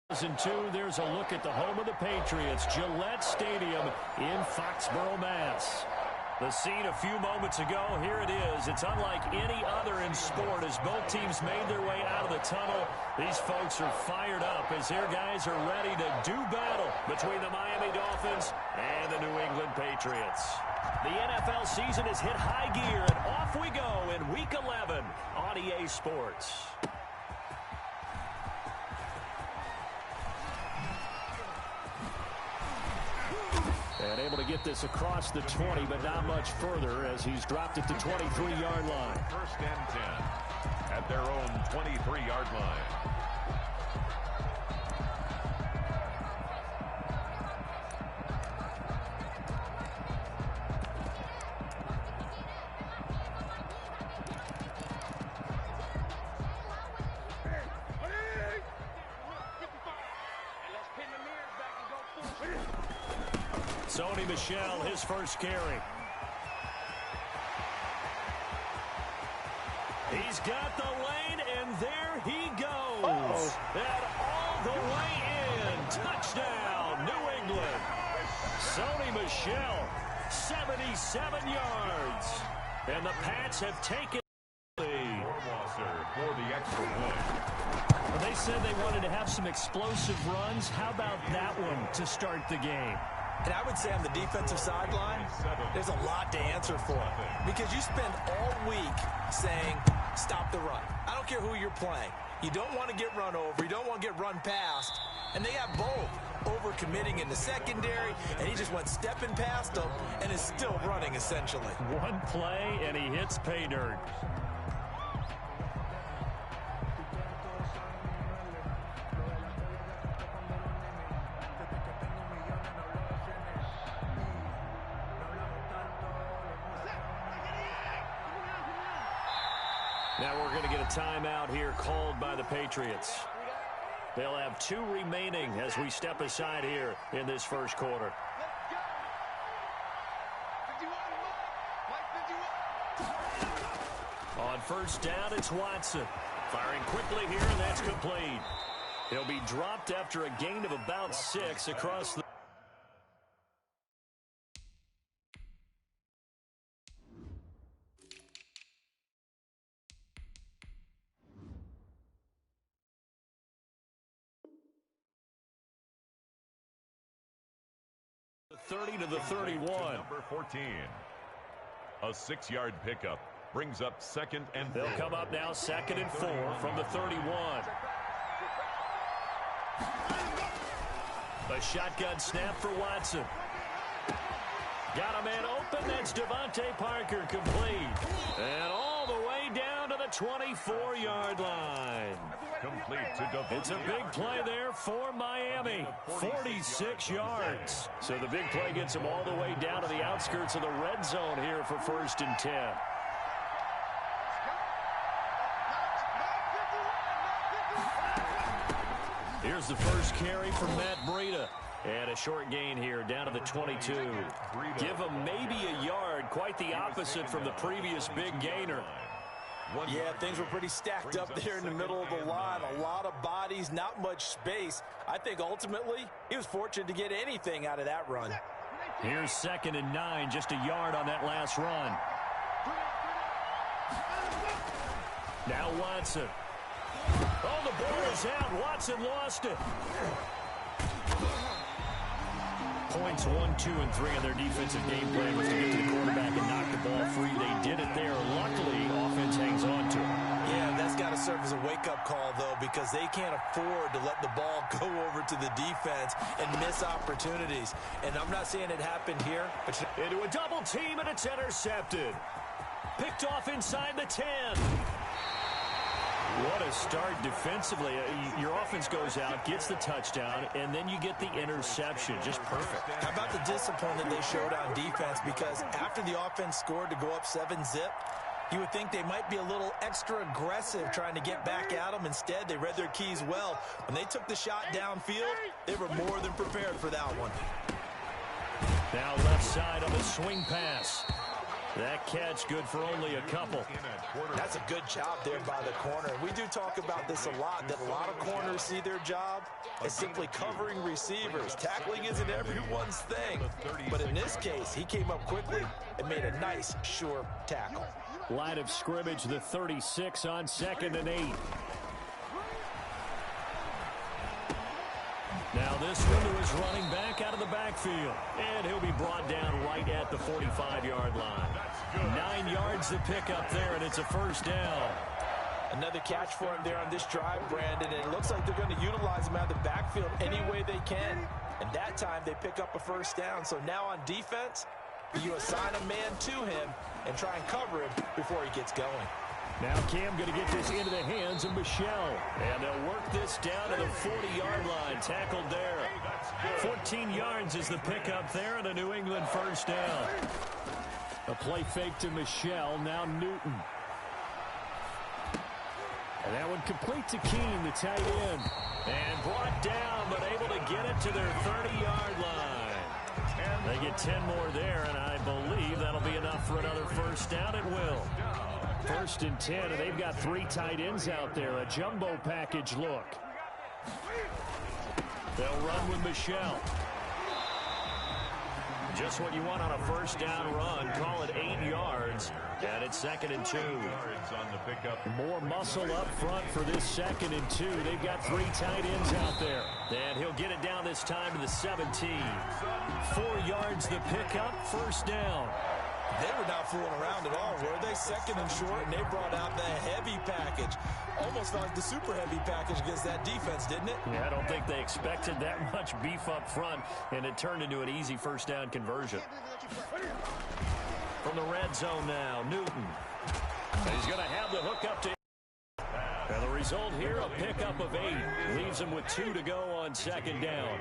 2002, there's a look at the home of the Patriots, Gillette Stadium in Foxborough, Mass. The scene a few moments ago, here it is. It's unlike any other in sport as both teams made their way out of the tunnel. These folks are fired up as their guys are ready to do battle between the Miami Dolphins and the New England Patriots. The NFL season has hit high gear, and off we go in Week 11 on EA Sports. And able to get this across the 20, but not much further as he's dropped at the 23-yard line. First and 10 at their own 23-yard line. Sony Michel, his first carry. He's got the lane, and there he goes. And all the way in. Touchdown, New England. Sony Michel, 77 yards. And the Pats have taken the lead. For the extra point. Well, they said they wanted to have some explosive runs. How about that one to start the game? And I would say on the defensive sideline, there's a lot to answer for. Because you spend all week saying, stop the run. I don't care who you're playing. You don't want to get run over. You don't want to get run past. And they have both. Over-committing in the secondary, and he just went stepping past them and is still running, essentially. One play, and he hits pay dirt. Now we're going to get a timeout here called by the Patriots. They'll have 2 remaining as we step aside here in this first quarter. On first down, it's Watson. Firing quickly here, and that's complete. He'll be dropped after a gain of about 6 across the... The 30 to the 31. Number 14. A 6-yard pickup brings up 2nd and 4. They'll come up now 2nd and 4 from the 31. A shotgun snap for Watson. Got a man open. That's Devontae Parker, complete. And all the way down to the 24-yard line. Complete to Devontae. It's a big play there for Miami. 46 yards. So the big play gets them all the way down to the outskirts of the red zone here for 1st and 10. Here's the first carry from Matt Breida. And a short gain here down to the 22. Give him maybe a yard. Quite the opposite from the previous big gainer. Yeah, things were pretty stacked up there in the middle of the line. A lot of bodies, not much space. I think ultimately he was fortunate to get anything out of that run. Here's 2nd and 9, just a yard on that last run. Now Watson. Oh, the ball is out. Watson lost it. Points 1, 2, and 3 on their defensive game plan was to get to the quarterback and knock the ball free. They did it there. Luckily, offense hangs on to it. Yeah, that's got to serve as a wake-up call, though, because they can't afford to let the ball go over to the defense and miss opportunities. And I'm not saying it happened here. But into a double team, and it's intercepted. Picked off inside the 10. What a start defensively. Your offense goes out, gets the touchdown, and then you get the interception. Just perfect. How about the discipline that they showed on defense? Because after the offense scored to go up 7-zip, you would think they might be a little extra aggressive trying to get back at them. Instead, they read their keys well. When they took the shot downfield, they were more than prepared for that one. Now left side on the swing pass. That catch good for only a couple. That's a good job there by the corner. We do talk about this a lot, that a lot of corners see their job as simply covering receivers. Tackling isn't everyone's thing. But in this case, he came up quickly and made a nice, sure tackle. Line of scrimmage, the 36 on 2nd and 8. Now this one to his running back out of the backfield. And he'll be brought down right at the 45-yard line. 9 yards to pick up there, and it's a first down. Another catch for him there on this drive, Brandon. And it looks like they're going to utilize him out of the backfield any way they can. And that time they pick up a first down. So now on defense, you assign a man to him and try and cover him before he gets going. Now Cam going to get this into the hands of Michel. And they'll work this down to the 40-yard line. Tackled there. 14 yards is the pickup there, and a New England first down. A play fake to Michel. Now Newton. And that one complete to Keene, the tight end. And brought down, but able to get it to their 30-yard line. They get 10 more there, and I believe that'll be enough for another first down. It will. 1st and 10, and they've got 3 tight ends out there. A jumbo package look. They'll run with Michel. Just what you want on a first down run. Call it 8 yards. And it's 2nd and 2. More muscle up front for this 2nd and 2. They've got 3 tight ends out there. And he'll get it down this time to the 17. 4 yards the pickup, first down. They were not fooling around at all, were they? 2nd and short, and they brought out the heavy package. Almost like the super heavy package against that defense, didn't it? Yeah, I don't think they expected that much beef up front, and it turned into an easy first down conversion. From the red zone now, Newton. And he's going to have the hook up to... And the result here, a pickup of 8. Leaves him with 2 to go on 2nd down.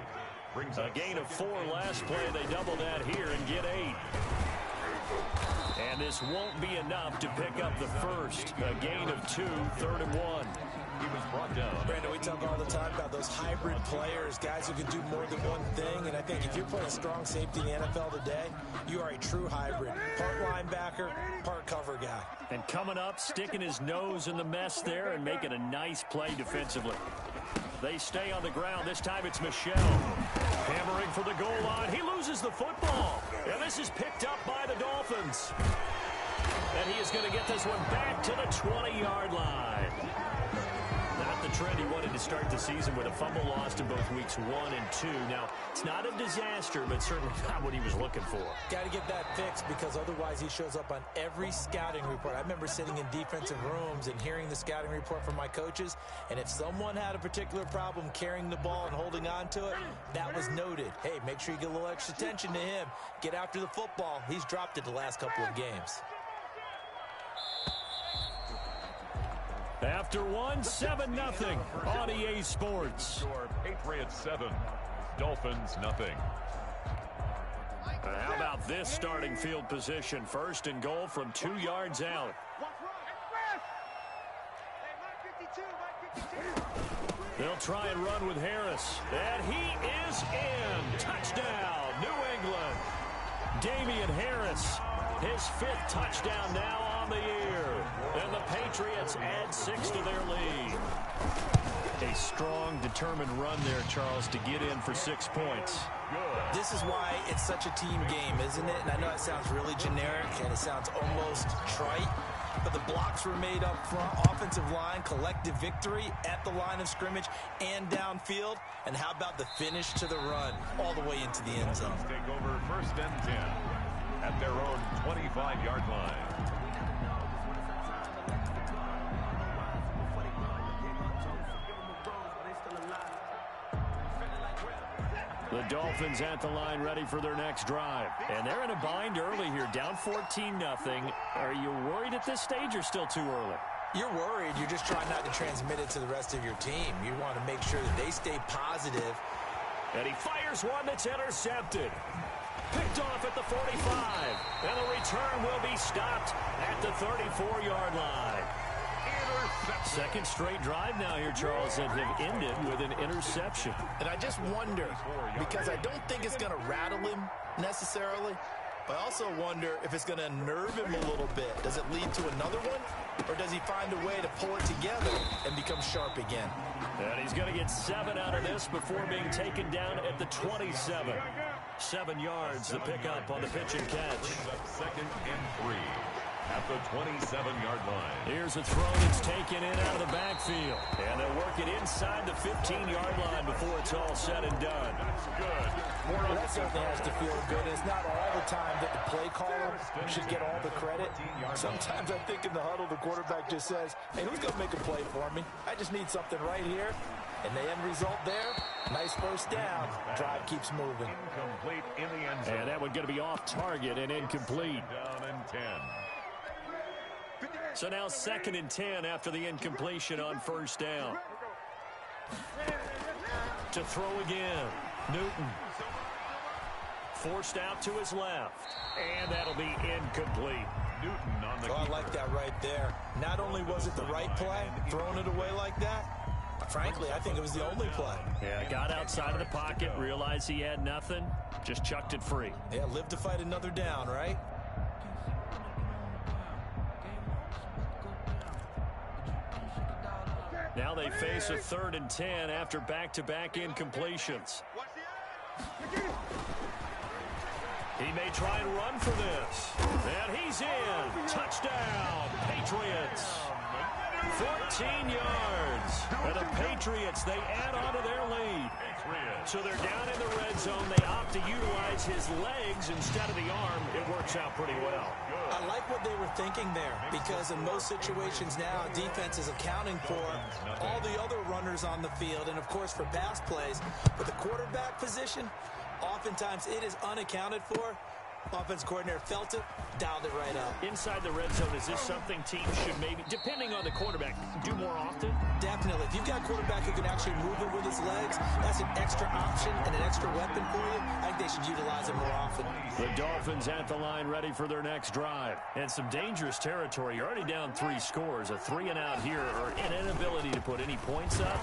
A gain of 4 last play. They double that here and get 8. And this won't be enough to pick up the first. A gain of 2, 3rd and 1. He was brought down. Brandon, we talk all the time about those hybrid players, guys who can do more than one thing. And I think if you're playing strong safety in the NFL today, you are a true hybrid. Part linebacker, part cover guy. And coming up, sticking his nose in the mess there and making a nice play defensively. They stay on the ground. This time it's Michel. Hammering for the goal line. He loses the football. And this is picked up by the Dolphins. And he is going to get this one back to the 20-yard line. Not the trend he wanted to start the season with. A fumble lost in both weeks 1 and 2. Now, it's not a disaster, but certainly not what he was looking for. Got to get that fixed, because otherwise he shows up on every scouting report. I remember sitting in defensive rooms and hearing the scouting report from my coaches, and if someone had a particular problem carrying the ball and holding on to it, that was noted. Hey, make sure you get a little extra attention to him. Get after the football. He's dropped it the last couple of games. After 7-0 on EA Sports. Patriots 7, Dolphins nothing. How about this starting field position? 1st and goal from 2 yards out. They'll try and run with Harris. And he is in. Touchdown, New England. Damian Harris, his 5th touchdown now on the year. And the Patriots add 6 to their lead. A strong, determined run there, Charles, to get in for 6 points. This is why it's such a team game, isn't it? And I know it sounds really generic and it sounds almost trite, but the blocks were made up front. Offensive line, collective victory at the line of scrimmage and downfield. And how about the finish to the run all the way into the end zone? Take over 1st and 10 at their own 25-yard line. The Dolphins at the line, ready for their next drive. And they're in a bind early here, down 14-0. Are you worried at this stage or still too early? You're worried. You're just trying not to transmit it to the rest of your team. You want to make sure that they stay positive. And he fires one that's intercepted. Picked off at the 45. And the return will be stopped at the 34-yard line. 2nd straight drive now here, Charles, that have ended with an interception. And I just wonder, because I don't think it's going to rattle him necessarily, I also wonder if it's going to unnerve him a little bit. Does it lead to another one? Or does he find a way to pull it together and become sharp again? And he's going to get 7 out of this before being taken down at the 27. 7 yards, the pickup on the pitch and catch. Second and 3 at the 27-yard line. Here's a throw that's taken in out of the backfield. And they'll work it inside the 15-yard line before it's all said and done. That's good. Well, that certainly has to feel good. It's not all the time that the play caller should get all the credit. Sometimes I think in the huddle, the quarterback just says, hey, who's going to make a play for me? I just need something right here. And the end result there, nice first down. Drive keeps moving. Incomplete in the end zone. And that one going to be off target and incomplete. Down and 10. So now 2nd and 10 after the incompletion on first down. To throw again, Newton. Forced out to his left. And that'll be incomplete. Newton on the I like that right there. Not only was it the right play, throwing it away like that, frankly, I think it was the only play. Yeah, got outside of the pocket, realized he had nothing, just chucked it free. Yeah, live to fight another down, right? Now they face a 3rd and 10 after back-to-back incompletions. He may try and run for this. And he's in. Touchdown, Patriots. 14 yards. And the Patriots, they add on to their lead. So they're down in the red zone. They opt to utilize his legs instead of the arm. It works out pretty well. I like what they were thinking there, because in most situations now, defense is accounting for all the other runners on the field and, of course, for pass plays. But the quarterback position, oftentimes it is unaccounted for. Offense coordinator felt it, dialed it right up. Inside the red zone, is this something teams should maybe, depending on the quarterback, do more often? Definitely. If you've got a quarterback who can actually move it with his legs, that's an extra option and an extra weapon for you. I think they should utilize it more often. The Dolphins at the line ready for their next drive. And some dangerous territory. You're already down 3 scores. A 3-and-out here or an inability to put any points up.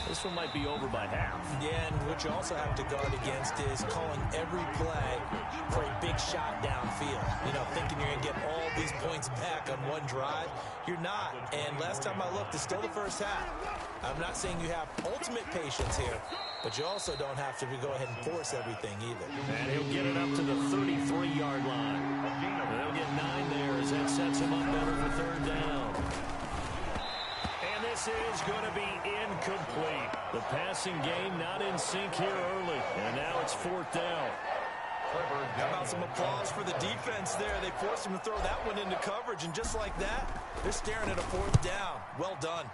This one might be over by half. Yeah, and what you also have to guard against is calling every play for a big shot downfield. You know, thinking you're going to get all these points back on one drive. You're not. And last time I looked, it's still the first half. I'm not saying you have ultimate patience here, but you also don't have to go ahead and force everything either. And he'll get it up to the 33-yard line. They'll get 9 there as that sets him up better for 3rd down. And this is going to be incomplete. The passing game not in sync here early. And now it's 4th down. How about some applause for the defense there? They forced him to throw that one into coverage, and just like that, they're staring at a 4th down. Well done.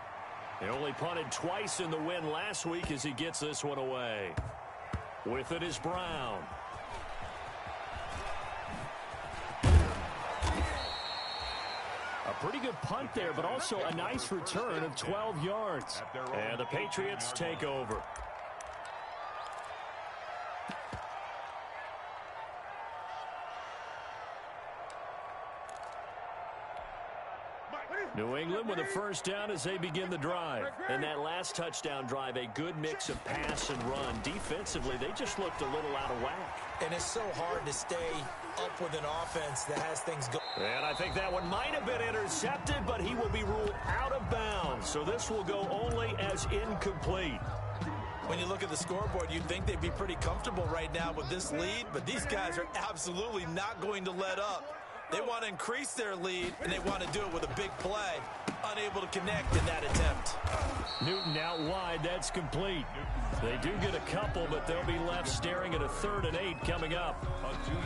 He only punted twice in the win last week as he gets this one away. With it is Brown. A pretty good punt there, but also a nice return of 12 yards. And the Patriots take over. New England with a first down as they begin the drive. And that last touchdown drive, a good mix of pass and run. Defensively, they just looked a little out of whack. And it's so hard to stay up with an offense that has things going. And I think that one might have been intercepted, but he will be ruled out of bounds. So this will go only as incomplete. When you look at the scoreboard, you'd think they'd be pretty comfortable right now with this lead, but these guys are absolutely not going to let up. They want to increase their lead, and they want to do it with a big play. Unable to connect in that attempt. Newton out wide. That's complete. They do get a couple, but they'll be left staring at a 3rd and 8 coming up.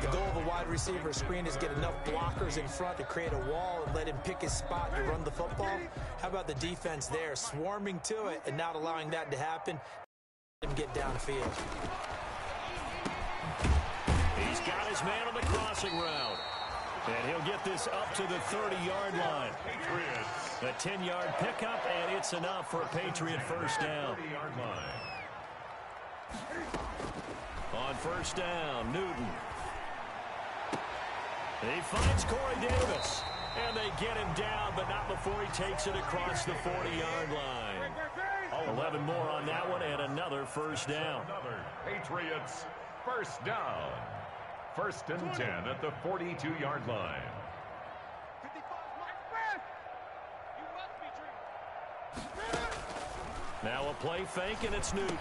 The goal of a wide receiver screen is get enough blockers in front to create a wall and let him pick his spot to run the football. How about the defense there, swarming to it and not allowing that to happen? Let him get downfield. He's got his man on the crossing route. And he'll get this up to the 30-yard line. A 10-yard pickup, and it's enough for a Patriot first down. On first down, Newton. He finds Corey Davis. And they get him down, but not before he takes it across the 40-yard line. 11 more on that one, and another first down. Patriots first down. First and 10 at the 42-yard line. Now a play fake, and it's Newton.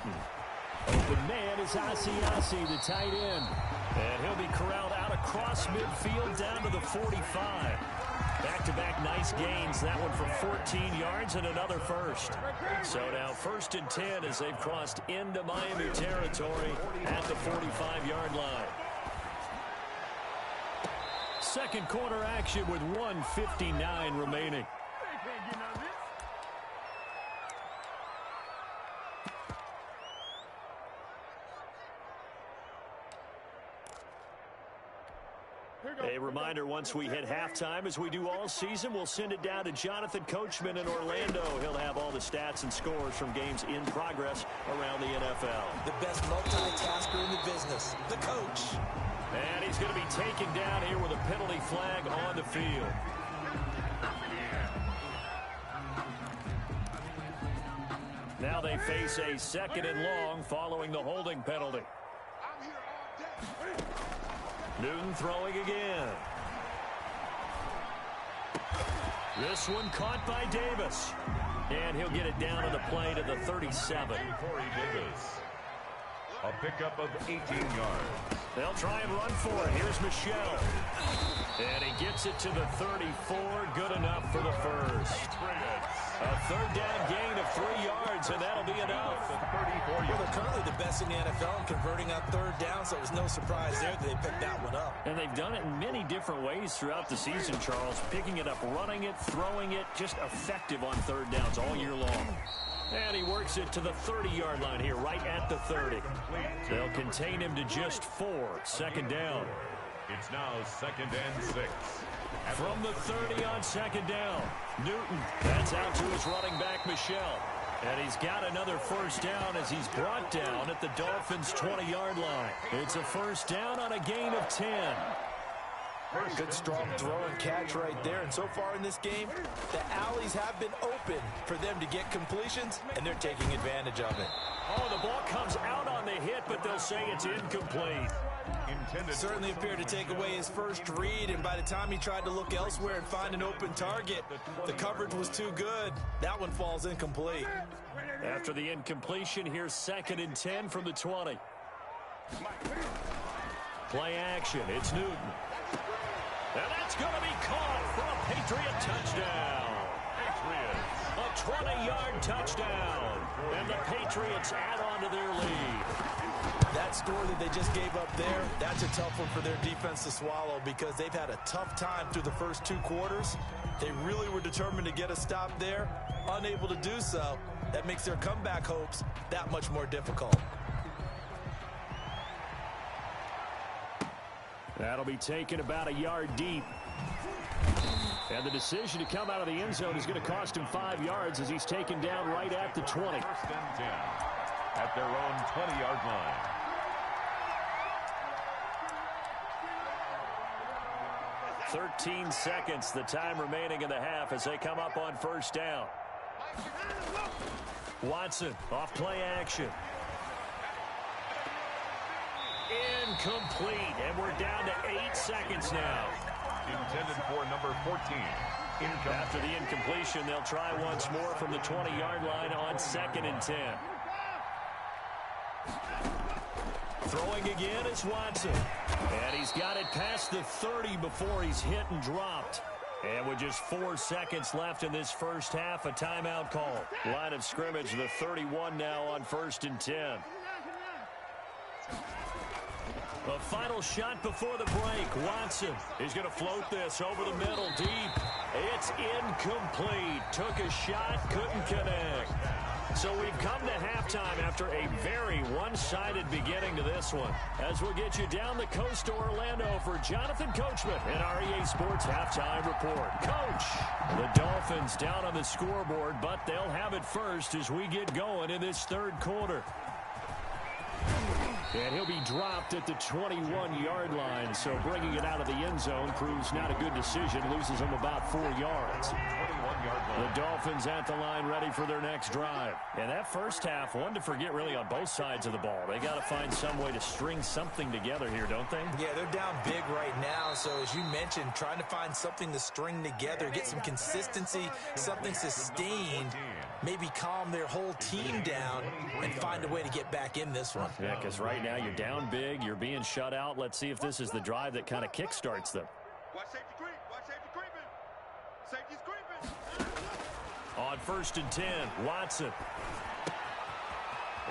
Open man is Asiasi, the tight end. And he'll be corralled out across midfield down to the 45. Back-to-back nice gains, that one for 14 yards and another first. So now first and 10 as they've crossed into Miami territory at the 45-yard line. Second quarter action with 1:59 remaining. A reminder, once we hit halftime, as we do all season, we'll send it down to Jonathan Coachman in Orlando. He'll have all the stats and scores from games in progress around the NFL. The best multitasker in the business, the coach. And he's going to be taken down here with a penalty flag on the field. Now they face a second and long following the holding penalty. Newton throwing again. This one caught by Davis. And he'll get it down to the play to the 37. Corey Davis. A pickup of 18 yards. They'll try and run for it. Here's Michel. And he gets it to the 34. Good enough for the first. A third down gain of 3 yards, and that'll be enough. Well, they're currently the best in the NFL in converting on third down, so it was no surprise there that they picked that one up. And they've done it in many different ways throughout the season, Charles. Picking it up, running it, throwing it, just effective on third downs all year long. And he works it to the 30-yard line here, right at the 30. They'll contain him to just 4. Second down. It's now second and 6. From the 30 on second down, Newton. That's out to his running back, Michel. And he's got another first down as he's brought down at the Dolphins' 20-yard line. It's a first down on a gain of 10. Good strong throw and catch right there. And so far in this game, the alleys have been open for them to get completions, and they're taking advantage of it. Oh, the ball comes out on the hit, but they'll say it's incomplete. Certainly appeared to take away his first read, and by the time he tried to look elsewhere and find an open target, the coverage was too good. That one falls incomplete. After the incompletion, here's second and 10 from the 20. Play action. It's Newton. And that's going to be caught for a Patriot touchdown. A 20-yard touchdown. And the Patriots add on to their lead. That score that they just gave up there, that's a tough one for their defense to swallow because they've had a tough time through the first 2 quarters. They really were determined to get a stop there, unable to do so. That makes their comeback hopes that much more difficult. That'll be taken about a yard deep. And the decision to come out of the end zone is going to cost him 5 yards as he's taken down right at the 20. First and 10 at their own 20-yard line. "13 seconds, the time remaining in the half as they come up on first down. Watson off play action. Incomplete, and we're down to 8 seconds now. Intended for number 14. After the incompletion, they'll try once more from the 20-yard line on second and 10. Throwing again is Watson. And he's got it past the 30 before he's hit and dropped. And with just 4 seconds left in this first half, a timeout call. Line of scrimmage, the 31 now on first and 10. A final shot before the break. Watson is going to float this over the middle deep. It's incomplete. Took a shot, couldn't connect. So we've come to halftime after a very one-sided beginning to this one. As we'll get you down the coast to Orlando for Jonathan Coachman in our EA Sports Halftime Report. Coach, the Dolphins down on the scoreboard, but they'll have it first as we get going in this third quarter. And he'll be dropped at the 21-yard line. So bringing it out of the end zone proves not a good decision. Loses him about 4 yards. The Dolphins at the line ready for their next drive. And that first half, one to forget really on both sides of the ball. They got to find some way to string something together here, don't they? Yeah, they're down big right now. So as you mentioned, trying to find something to string together, get some consistency, something sustained, maybe calm their whole team down and find a way to get back in this one. Yeah, because right now you're down big, you're being shut out. Let's see if this is the drive that kind of kickstarts them. Watch safety creep. Watch safety creeping. Safety's creeping. On 1st and 10, Watson.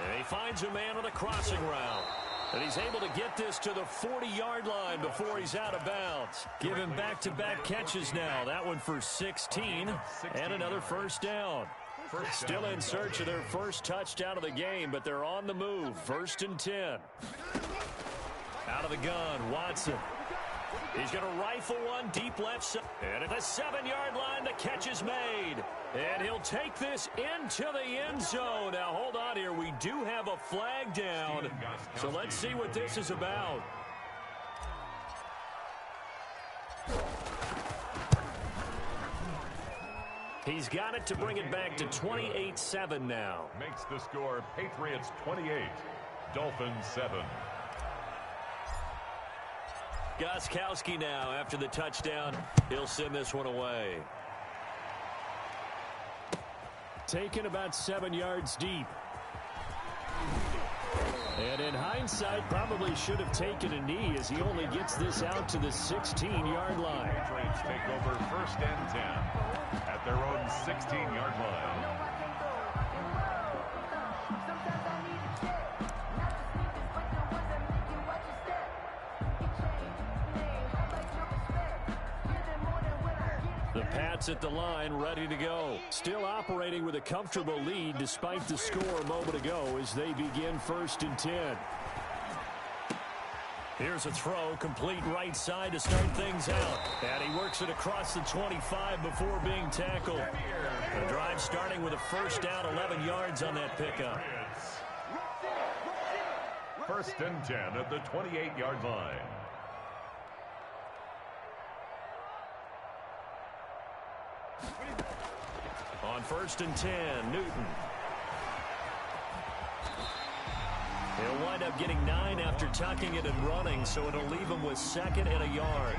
And he finds a man on a crossing route. And he's able to get this to the 40-yard line before he's out of bounds. Give him back-to-back catches now. That one for 16 and another first down. Still in search of their first touchdown of the game, but they're on the move. 1st and 10. Out of the gun, Watson. He's going to rifle one deep left side. And at the 7-yard line, the catch is made. And he'll take this into the end zone. Now, hold on here. We do have a flag down. So let's see what this is about. He's got it to bring it back to 28-7 now. Makes the score Patriots 28, Dolphins 7. Gostkowski now after the touchdown. He'll send this one away. Taken about 7 yards deep. And in hindsight, probably should have taken a knee as he only gets this out to the 16-yard line. Patriots take over 1st and 10 at their own 16-yard line. The Pats at the line, ready to go. Still operating with a comfortable lead despite the score a moment ago as they begin 1st and 10. Here's a throw, complete right side to start things out. And he works it across the 25 before being tackled. The drive starting with a first down, 11 yards on that pickup. 1st and 10 at the 28-yard line. On 1st and 10, Newton. He'll wind up getting 9 after tucking it and running, so it'll leave him with 2nd and a yard.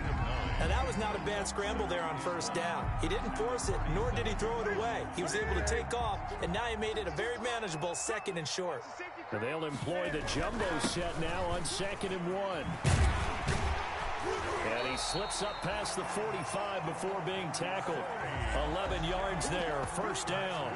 And that was not a bad scramble there on 1st down. He didn't force it, nor did he throw it away. He was able to take off, and now he made it a very manageable 2nd and short. And they'll employ the jumbo set now on 2nd and 1. And he slips up past the 45 before being tackled. 11 yards there, 1st down.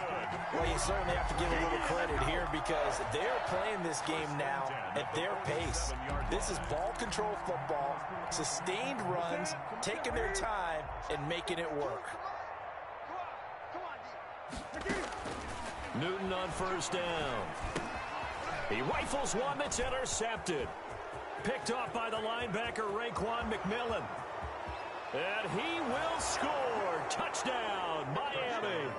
Well, you certainly have to give a little credit here because they're playing this game now at their pace. This is ball control football, sustained runs, taking their time and making it work. Newton on 1st down. He rifles one that's intercepted. Picked off by the linebacker, Raekwon McMillan. And he will score. Touchdown, Miami.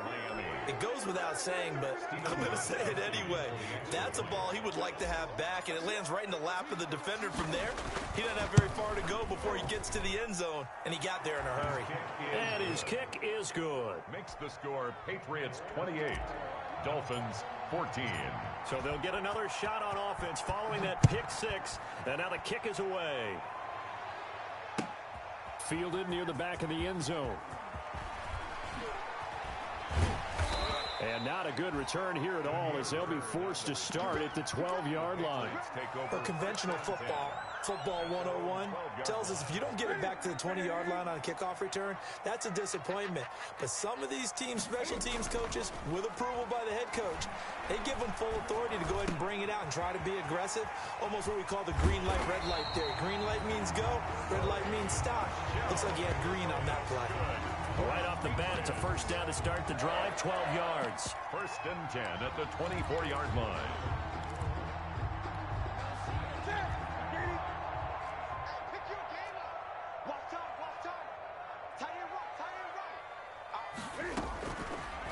It goes without saying, but I'm going to say it anyway. That's a ball he would like to have back, and it lands right in the lap of the defender from there. He doesn't have very far to go before he gets to the end zone, and he got there in a hurry. And his kick is good. Makes the score Patriots 28, Dolphins 14. So they'll get another shot on offense following that pick 6. And now the kick is away. Fielded near the back of the end zone. And not a good return here at all as they'll be forced to start at the 12-yard line. Well, conventional football 101, tells us if you don't get it back to the 20-yard line on a kickoff return, that's a disappointment. But some of these teams, special teams coaches, with approval by the head coach, they give them full authority to go ahead and bring it out and try to be aggressive, almost what we call the green light, red light theory. Green light means go, red light means stop. Looks like he had green on that play. Right off the bat, it's a first down to start the drive, 12 yards. 1st and 10 at the 24-yard line.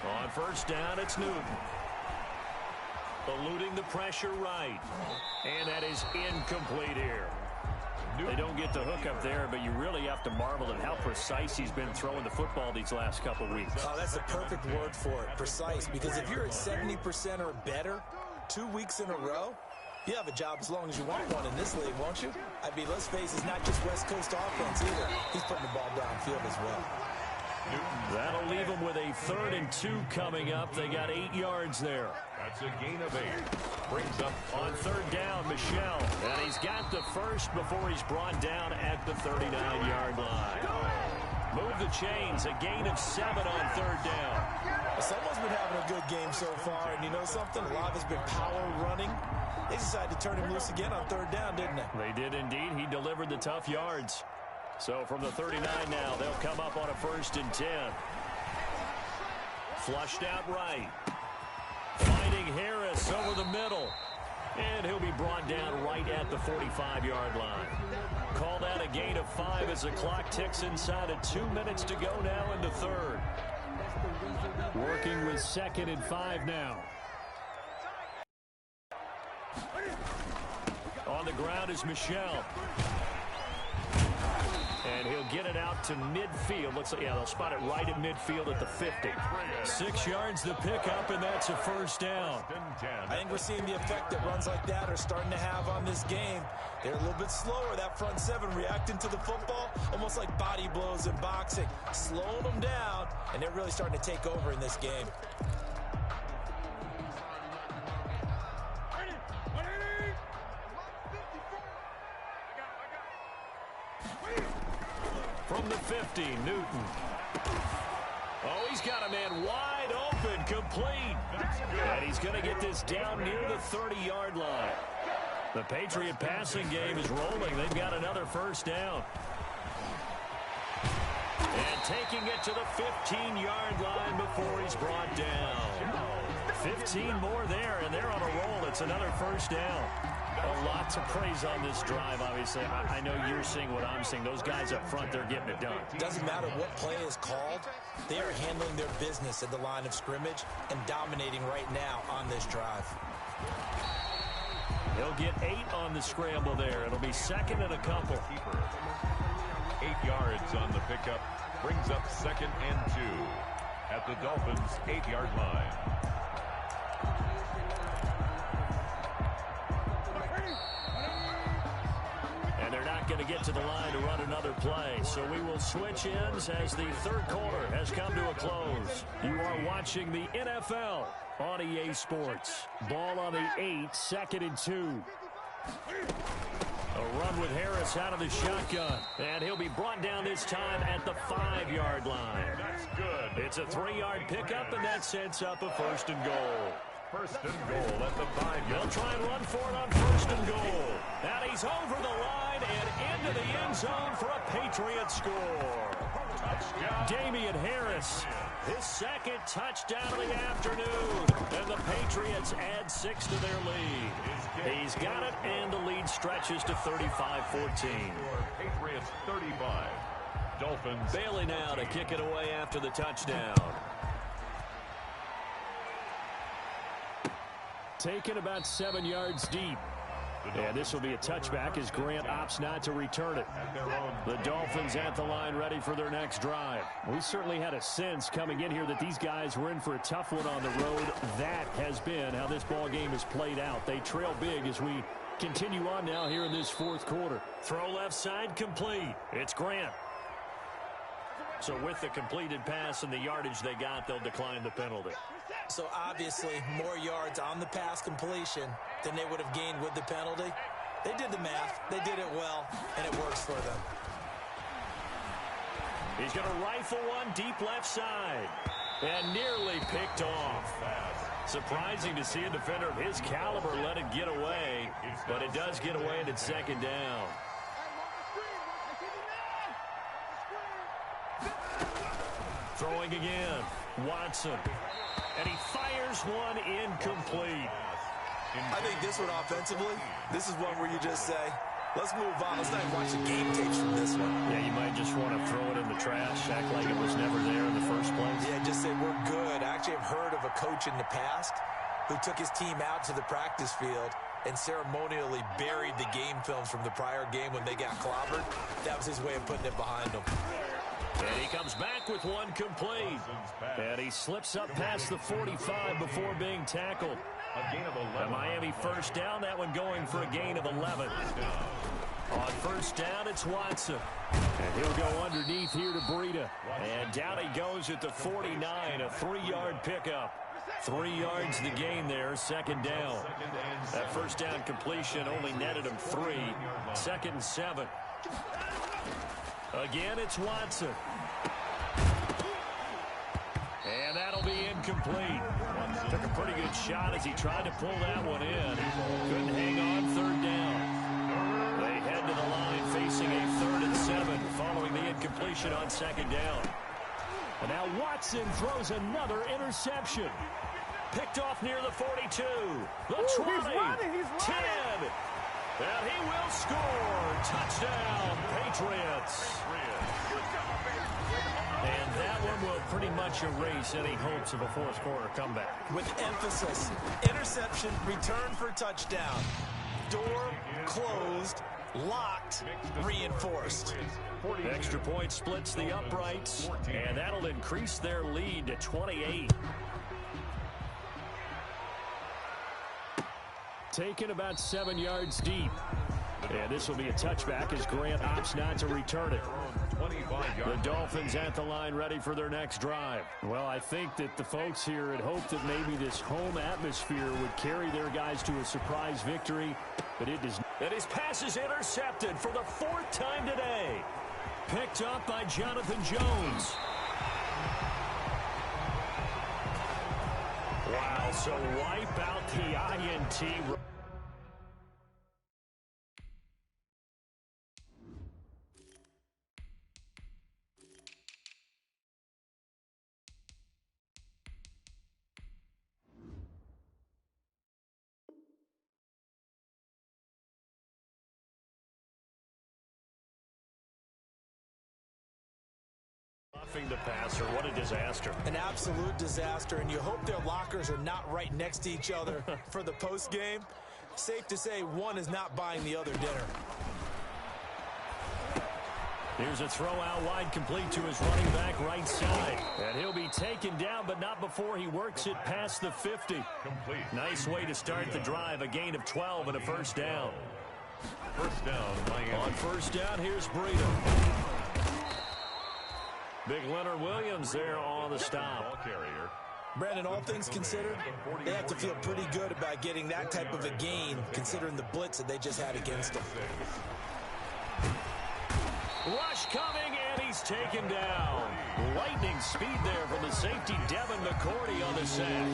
On 1st down, it's Newton. Eluding the pressure right. And that is incomplete here. They don't get the hook up there, but you really have to marvel at how precise he's been throwing the football these last couple weeks. Oh, that's the perfect word for it, precise. Because if you're at 70% or better 2 weeks in a row, you have a job as long as you want one in this league, won't you? I mean, let's face it, it's not just West Coast offense either. He's putting the ball downfield as well. That'll leave them with a 3rd and 2 coming up. They got 8 yards there. That's a gain of 8. Brings up on 3rd down, Michel. And he's got the first before he's brought down at the 39-yard line. Move the chains. A gain of 7 on 3rd down. Someone's been having a good game so far, and you know something? A lot has been power running. They decided to turn him loose again on 3rd down, didn't they? They did indeed. He delivered the tough yards. So from the 39 now, they'll come up on a 1st and 10. Flushed out right. Finding Harris over the middle. And he'll be brought down right at the 45-yard line. Call that a gain of 5 as the clock ticks inside of 2 minutes to go now in the 3rd. Working with 2nd and 5 now. On the ground is Michel. And he'll get it out to midfield. Looks like, yeah, they'll spot it right at midfield at the 50. 6 yards the pickup, and that's a 1st down. I think we're seeing the effect that runs like that are starting to have on this game. They're a little bit slower, that front 7, reacting to the football, almost like body blows in boxing. Slowing them down, and they're really starting to take over in this game. From the 50, Newton. Oh, he's got a man wide open, complete. And he's going to get this down near the 30-yard line. The Patriot passing game is rolling. They've got another 1st down. And taking it to the 15-yard line before he's brought down. 15 more there, and they're on a roll. It's another 1st down. A lot to praise on this drive, obviously. I know you're seeing what I'm seeing. Those guys up front, they're getting it done. Doesn't matter what play is called. They are handling their business at the line of scrimmage and dominating right now on this drive. He'll get 8 on the scramble there. It'll be 2nd and a couple. 8 yards on the pickup. Brings up 2nd and 2 at the Dolphins' 8-yard line. Going to get to the line to run another play. So we will switch ends as the 3rd quarter has come to a close. You are watching the NFL on EA Sports. Ball on the 8, 2nd and 2. A run with Harris out of the shotgun. And he'll be brought down this time at the 5-yard line. That's good. It's a 3-yard pickup, and that sets up a 1st and goal. 1st and goal at the 5-yard. They'll try and run for it on 1st and goal. And he's over the line and into the end zone for a Patriot score. Touchdown. Damian Harris, his 2nd touchdown of the afternoon. And the Patriots add 6 to their lead. He's got it, and the lead stretches to 35-14. Patriots 35. Dolphins. Bailey now to kick it away after the touchdown. Taken about 7 yards deep. And this will be a touchback as Grant opts not to return it. The Dolphins at the line ready for their next drive. We certainly had a sense coming in here that these guys were in for a tough one on the road. That has been how this ball game has played out. They trail big as we continue on now here in this 4th quarter. Throw left side complete. It's Grant. So with the completed pass and the yardage they got, they'll decline the penalty. So obviously more yards on the pass completion than they would have gained with the penalty. They did the math. They did it well, and it works for them. He's going to rifle one deep left side. And nearly picked off. Surprising to see a defender of his caliber let it get away. But it does get away, and it's 2nd down. Throwing again. Watson. And he fires one incomplete. I think this one offensively, this is one where you just say, let's move on. Let's not watch the game tapes from this one. Yeah, you might just want to throw it in the trash, act like it was never there in the first place. Yeah, just say we're good. I actually have heard of a coach in the past who took his team out to the practice field and ceremonially buried the game films from the prior game when they got clobbered. That was his way of putting it behind him. And he comes back with one complete. And he slips up past the 45 before being tackled. A Miami first down, that one going for a gain of 11. On first down, it's Watson. And he'll go underneath here to Breida. And down he goes at the 49, a 3-yard pickup. 3 yards the gain there, second down. That first down completion only netted him 3. Second and 7. Again, it's Watson. And that'll be incomplete. Took a pretty good shot as he tried to pull that one in. Couldn't hang on third down. They head to the line facing a 3rd and 7 following the incompletion on second down. And now Watson throws another interception. Picked off near the 42. The 20. He's running. 10. And he will score. Touchdown, Patriots. And that one will pretty much erase any hopes of a fourth-quarter comeback. With emphasis, interception, return for touchdown. Door closed, locked, reinforced. Extra point splits the uprights, and that'll increase their lead to 28. Taken about 7 yards deep. And this will be a touchback as Grant opts not to return it. The Dolphins at the line ready for their next drive. Well, I think that the folks here had hoped that maybe this home atmosphere would carry their guys to a surprise victory, but it does not. And his pass is intercepted for the 4th time today. Picked up by Jonathan Jones. Wow, so wipe out the INT. The passer, what a disaster. An absolute disaster, and you hope their lockers are not right next to each other for the post game. Safe to say one is not buying the other dinner. Here's a throw out wide, complete to his running back right side. And he'll be taken down, but not before he works it past the 50. Complete. Nice way to start the drive, a gain of 12 and a first down. First down, Miami. On first down, here's Breida. Big Leonard Williams there on the stop. Ball carrier. Brandon, all things considered, they have to feel pretty good about getting that type of a gain, considering the blitz that they just had against them. Rush coming, and he's taken down. Lightning speed there from the safety, Devin McCourty on the sack.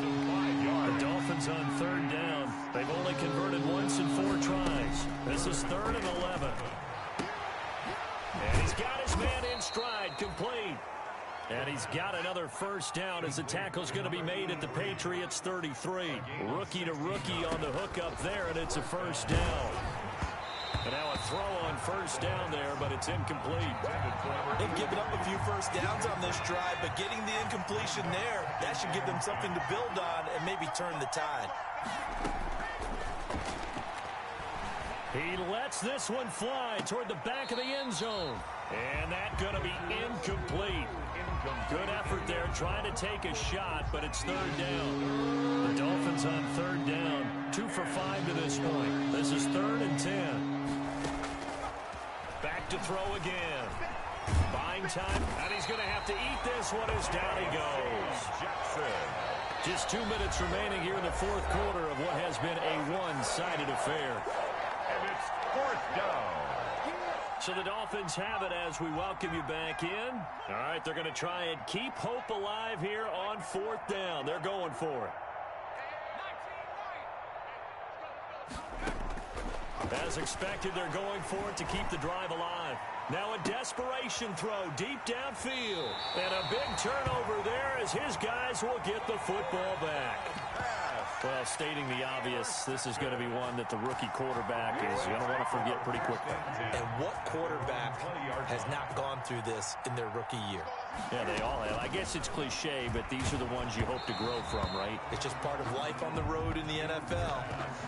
The Dolphins on third down. They've only converted once in 4 tries. This is 3rd and 11. And he's got his man in stride, complete. And he's got another first down as the tackle's going to be made at the Patriots 33. Rookie to rookie on the hook up there, and it's a first down. And now a throw on first down there, but it's incomplete. They've given up a few first downs on this drive, but getting the incompletion there, that should give them something to build on and maybe turn the tide. He lets this one fly toward the back of the end zone. And that's going to be incomplete. Good effort there trying to take a shot, but it's 3rd down. The Dolphins on 3rd down, 2 for 5 to this point. This is 3rd and 10. Back to throw again. Buying time, and he's going to have to eat this one as down he goes. Just 2 minutes remaining here in the 4th quarter of what has been a one-sided affair. And it's 4th down. So the Dolphins have it as we welcome you back in. All right, they're going to try and keep hope alive here on 4th down. They're going for it. As expected, they're going for it to keep the drive alive. Now a desperation throw deep downfield. And a big turnover there as his guys will get the football back. Well, stating the obvious, this is going to be one that the rookie quarterback is going to want to forget pretty quickly. And what quarterback has not gone through this in their rookie year? Yeah, they all have. I guess it's cliche, but these are the ones you hope to grow from, right? It's just part of life on the road in the NFL.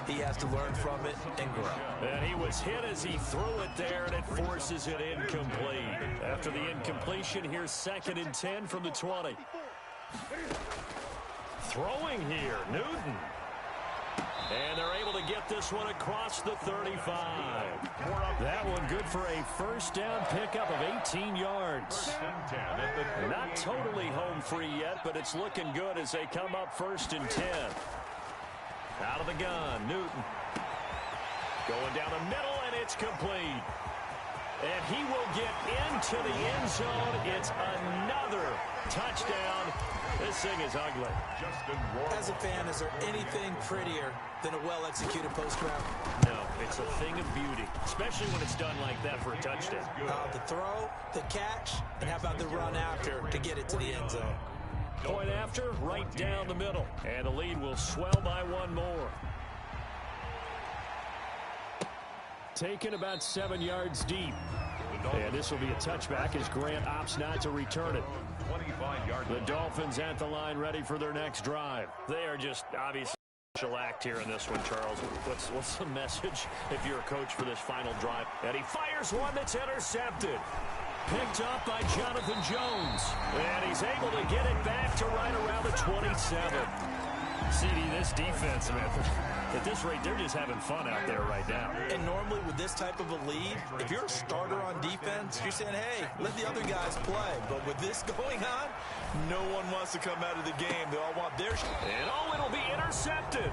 He has to learn from it and grow. And he was hit as he threw it there, and it forces it incomplete. After the incompletion, here's 2nd and 10 from the 20. Throwing here, Newton. And they're able to get this one across the 35. That one good for a first down pickup of 18 yards. Not totally home free yet, but it's looking good as they come up 1st and 10. Out of the gun, Newton. Going down the middle, and it's complete. And he will get into the end zone. It's another touchdown. This thing is ugly. As a fan, is there anything prettier than a well-executed post route? No, it's a thing of beauty, especially when it's done like that for a touchdown. The throw, the catch, and how about the run after to get it to the end zone? Point after, right down the middle. And the lead will swell by one more. Taken about 7 yards deep. And this will be a touchback as Grant opts not to return it. The Dolphins at the line ready for their next drive. They are just obviously shellacked here in this one, Charles. What's the message if you're a coach for this final drive? And he fires one that's intercepted. Picked up by Jonathan Jones. And he's able to get it back to right around the 27. CD, this defense, man, at this rate, they're just having fun out there right now. And normally with this type of a lead, if you're a starter on defense, you're saying, hey, let the other guys play. But with this going on, no one wants to come out of the game. They all want their shot. And it'll be intercepted.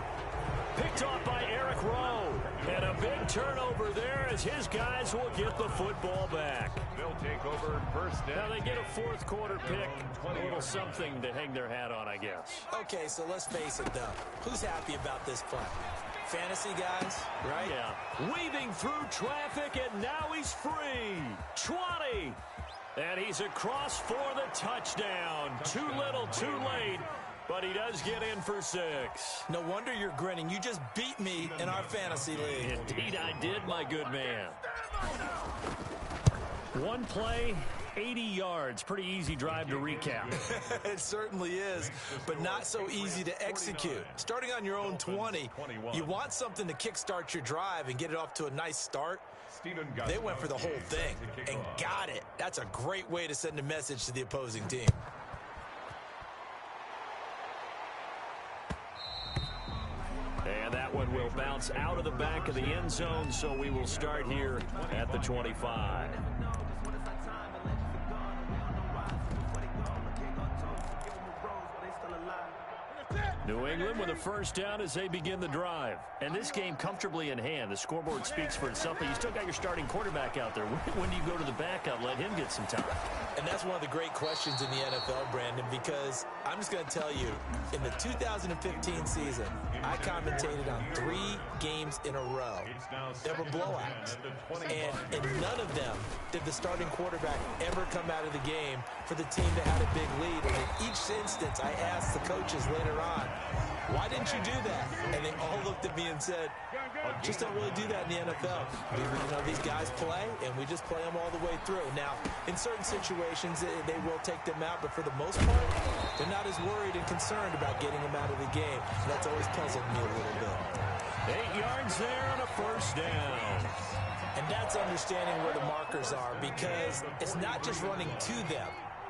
Picked off by Eric Rowe. And a big turnover there as his guys will get the football back. They'll take over 1st down. Now they get a 4th quarter pick. A little something to hang their hat on, I guess. Okay, so let's face it, though. Who's happy about this play? Fantasy guys, right? Yeah. Weaving through traffic, and now he's free. 20. And he's across for the touchdown. Too little, too late. But he does get in for 6. No wonder you're grinning. You just beat me in our fantasy league. Indeed I did, my good man. One play, 80 yards. Pretty easy drive to recap. It certainly is, but not so easy to execute. Starting on your own 20, you want something to kickstart your drive and get it off to a nice start. They went for the whole thing and got it. That's a great way to send a message to the opposing team. And that one will bounce out of the back of the end zone, so we will start here at the 25. New England with a first down as they begin the drive. And this game comfortably in hand. The scoreboard speaks for itself, but you still got your starting quarterback out there. When do you go to the backup? Let him get some time. And that's one of the great questions in the NFL, Brandon, because I'm just going to tell you, in the 2015 season, I commentated on 3 games in a row. There were blowouts. And in none of them did the starting quarterback ever come out of the game for the team that had a big lead. And in each instance, I asked the coaches later on, why didn't you do that? And they all looked at me and said, just don't really do that in the NFL. These guys play, and we just play them all the way through. Now, in certain situations, they will take them out, but for the most part, they're not as worried and concerned about getting them out of the game. And that's always puzzled me a little bit. 8 yards there on a first down. And that's understanding where the markers are, because it's not just running to them.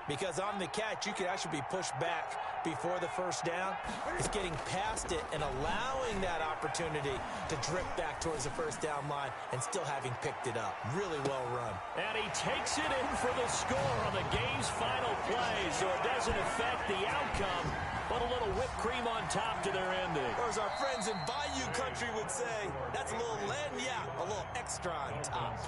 Because on the catch, you could actually be pushed back before the first down. It's getting past it and allowing that opportunity to drift back towards the first down line and still having picked it up. Really well run. And he takes it in for the score on the game's final play, so it doesn't affect the outcome, but a little whipped cream on top to their ending. Or as our friends in Bayou Country would say, that's a little lagniappe, a little extra on top.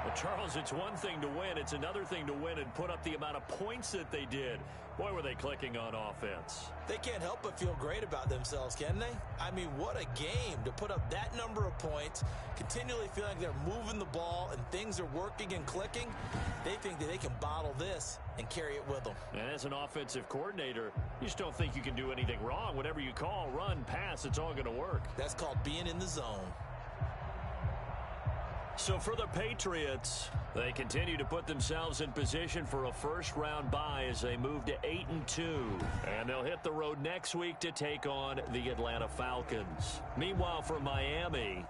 Well, Charles, it's one thing to win. It's another thing to win and put up the amount of points that they did. Boy, were they clicking on offense. They can't help but feel great about themselves, can they? I mean, what a game to put up that number of points, continually feeling like they're moving the ball and things are working and clicking. They think that they can bottle this and carry it with them. And as an offensive coordinator, you just don't think you can do anything wrong. Whatever you call, run, pass, it's all going to work. That's called being in the zone. So for the Patriots, they continue to put themselves in position for a first-round bye as they move to 8-2. And they'll hit the road next week to take on the Atlanta Falcons. Meanwhile, for Miami,